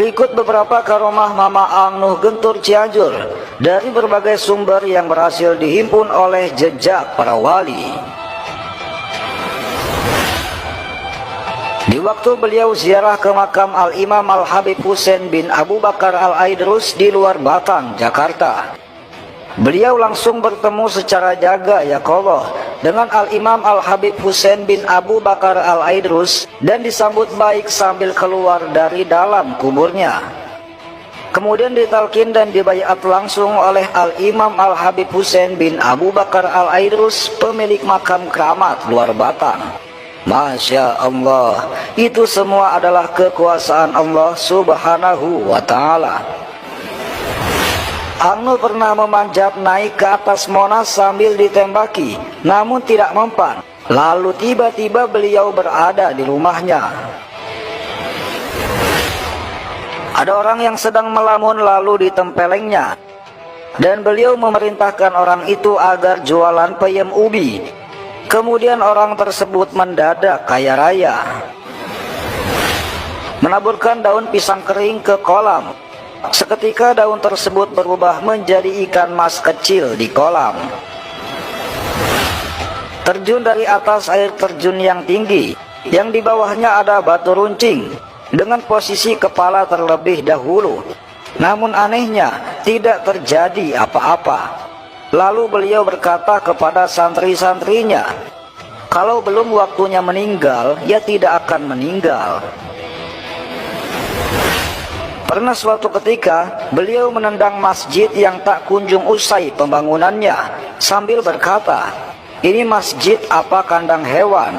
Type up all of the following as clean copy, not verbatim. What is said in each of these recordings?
Berikut beberapa karomah Mama Ang Nuh Gentur Cianjur dari berbagai sumber yang berhasil dihimpun oleh jejak para wali. Di waktu beliau ziarah ke makam Al-Imam Al-Habib Husain bin Abu Bakar Al-Aidrus di luar Batang, Jakarta, beliau langsung bertemu secara jaga yakollah dengan Al-Imam Al-Habib Husain bin Abu Bakar Al-Aidrus dan disambut baik sambil keluar dari dalam kuburnya. Kemudian ditalkin dan dibayat langsung oleh Al-Imam Al-Habib Husain bin Abu Bakar Al-Aidrus, pemilik makam keramat luar Batang. Masya Allah, itu semua adalah kekuasaan Allah Subhanahu wa Ta'ala. Ang Nuh pernah memanjat naik ke atas Monas sambil ditembaki, namun tidak mempan. Lalu tiba-tiba beliau berada di rumahnya. Ada orang yang sedang melamun lalu ditempelengnya, dan beliau memerintahkan orang itu agar jualan peyem ubi. Kemudian orang tersebut mendadak kaya raya, menaburkan daun pisang kering ke kolam. Seketika daun tersebut berubah menjadi ikan mas kecil di kolam. Terjun dari atas air terjun yang tinggi, yang di bawahnya ada batu runcing, dengan posisi kepala terlebih dahulu. Namun anehnya, tidak terjadi apa-apa. Lalu beliau berkata kepada santri-santrinya, kalau belum waktunya meninggal, ya tidak akan meninggal. Pernah suatu ketika, beliau menendang masjid yang tak kunjung usai pembangunannya, sambil berkata, ini masjid apa kandang hewan?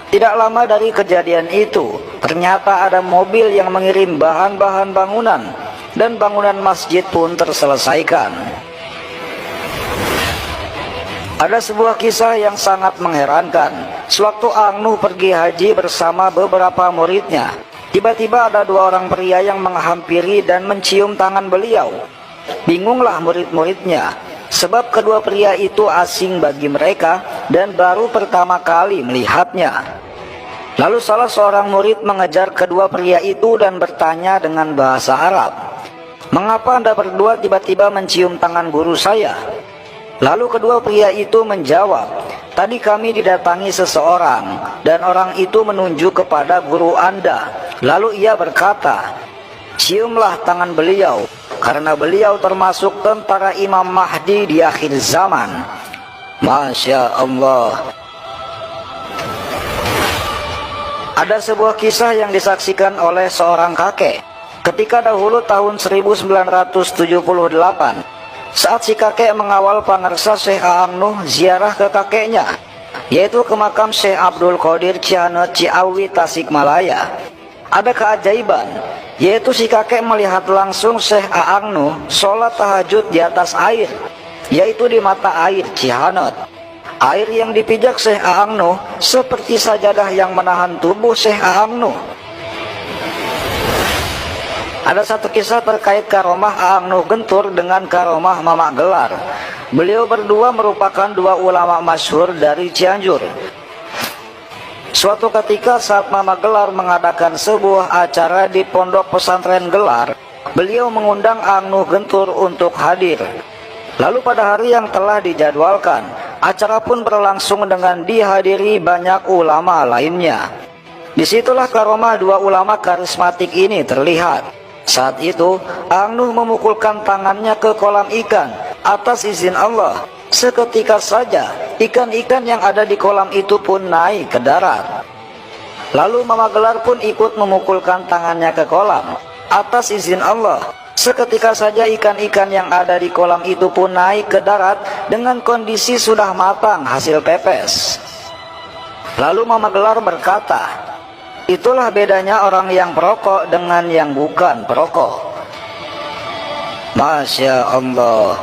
Tidak lama dari kejadian itu, ternyata ada mobil yang mengirim bahan-bahan bangunan, dan bangunan masjid pun terselesaikan. Ada sebuah kisah yang sangat mengherankan. Sewaktu Ang Nuh pergi haji bersama beberapa muridnya, tiba-tiba ada dua orang pria yang menghampiri dan mencium tangan beliau. Bingunglah murid-muridnya, sebab kedua pria itu asing bagi mereka dan baru pertama kali melihatnya. Lalu salah seorang murid mengejar kedua pria itu dan bertanya dengan bahasa Arab, mengapa Anda berdua tiba-tiba mencium tangan guru saya? Lalu kedua pria itu menjawab, tadi kami didatangi seseorang, dan orang itu menunjuk kepada guru Anda. Lalu ia berkata, ciumlah tangan beliau, karena beliau termasuk tentara Imam Mahdi di akhir zaman. Masya Allah. Ada sebuah kisah yang disaksikan oleh seorang kakek. Ketika dahulu tahun 1978, saat si kakek mengawal pangarsa Syekh Ang Nuh ziarah ke kakeknya, yaitu ke makam Syekh Abdul Qadir Cianet Ciawi Tasikmalaya, ada keajaiban, yaitu si kakek melihat langsung Syekh Ang Nuh sholat tahajud di atas air, yaitu di mata air Cianet. Air yang dipijak Syekh Ang Nuh seperti sajadah yang menahan tubuh Syekh Ang Nuh. Ada satu kisah terkait karomah Ang Nuh Gentur dengan karomah Mama Gelar. Beliau berdua merupakan dua ulama masyhur dari Cianjur. Suatu ketika saat Mama Gelar mengadakan sebuah acara di pondok pesantren Gelar, beliau mengundang Ang Nuh Gentur untuk hadir. Lalu pada hari yang telah dijadwalkan, acara pun berlangsung dengan dihadiri banyak ulama lainnya. Disitulah karomah dua ulama karismatik ini terlihat. Saat itu, Ang Nuh memukulkan tangannya ke kolam ikan atas izin Allah. Seketika saja, ikan-ikan yang ada di kolam itu pun naik ke darat. Lalu Mama Gelar pun ikut memukulkan tangannya ke kolam atas izin Allah. Seketika saja ikan-ikan yang ada di kolam itu pun naik ke darat dengan kondisi sudah matang hasil pepes. Lalu Mama Gelar berkata, itulah bedanya orang yang perokok dengan yang bukan perokok. Masya Allah.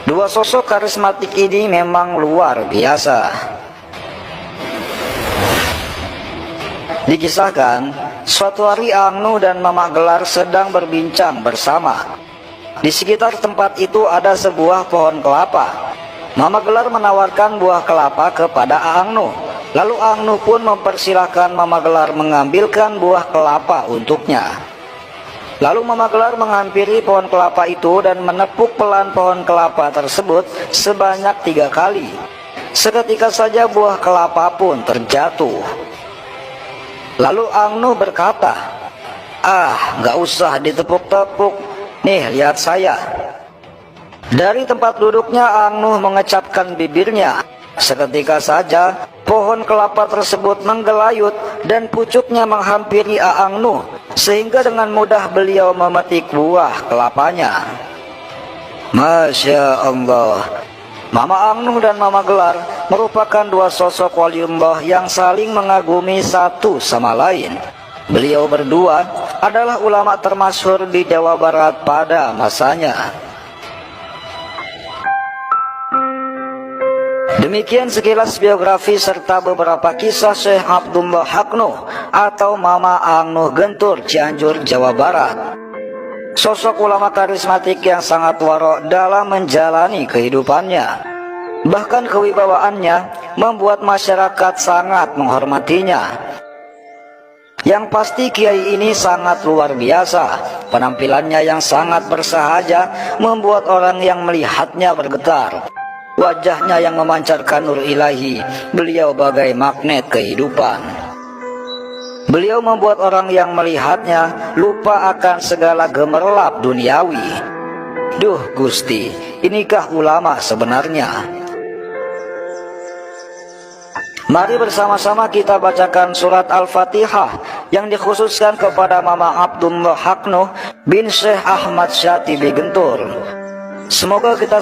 Dua sosok karismatik ini memang luar biasa. Dikisahkan, suatu hari Ang Nuh dan Mama Gelar sedang berbincang bersama. Di sekitar tempat itu ada sebuah pohon kelapa. Mama Gelar menawarkan buah kelapa kepada Ang Nuh. Lalu Ang Nuh pun mempersilahkan Mama Gelar mengambilkan buah kelapa untuknya. Lalu Mama Gelar menghampiri pohon kelapa itu dan menepuk pelan pohon kelapa tersebut sebanyak 3 kali. Seketika saja buah kelapa pun terjatuh. Lalu Ang Nuh berkata, nggak usah ditepuk-tepuk, nih lihat saya. Dari tempat duduknya Ang Nuh mengecapkan bibirnya. Seketika saja pohon kelapa tersebut menggelayut dan pucuknya menghampiri Ang Nuh, sehingga dengan mudah beliau memetik buah kelapanya. Masya Allah, Mama Ang Nuh dan Mama Gelar merupakan 2 sosok waliullah yang saling mengagumi satu sama lain. Beliau berdua adalah ulama termasyhur di Jawa Barat pada masanya. Demikian sekilas biografi serta beberapa kisah Syekh Abdullah Haq Nuh atau Mama Ang Nuh Gentur, Cianjur, Jawa Barat. Sosok ulama karismatik yang sangat warok dalam menjalani kehidupannya. Bahkan kewibawaannya membuat masyarakat sangat menghormatinya. Yang pasti kiai ini sangat luar biasa. Penampilannya yang sangat bersahaja membuat orang yang melihatnya bergetar. Wajahnya yang memancarkan nur ilahi, beliau bagai magnet kehidupan. Beliau membuat orang yang melihatnya lupa akan segala gemerlap duniawi. Duh Gusti, inikah ulama sebenarnya? Mari bersama-sama kita bacakan surat Al-Fatihah yang dikhususkan kepada Mama Abdullah Haq Nuh bin Syekh Ahmad Syatibi Gentur. Semoga kita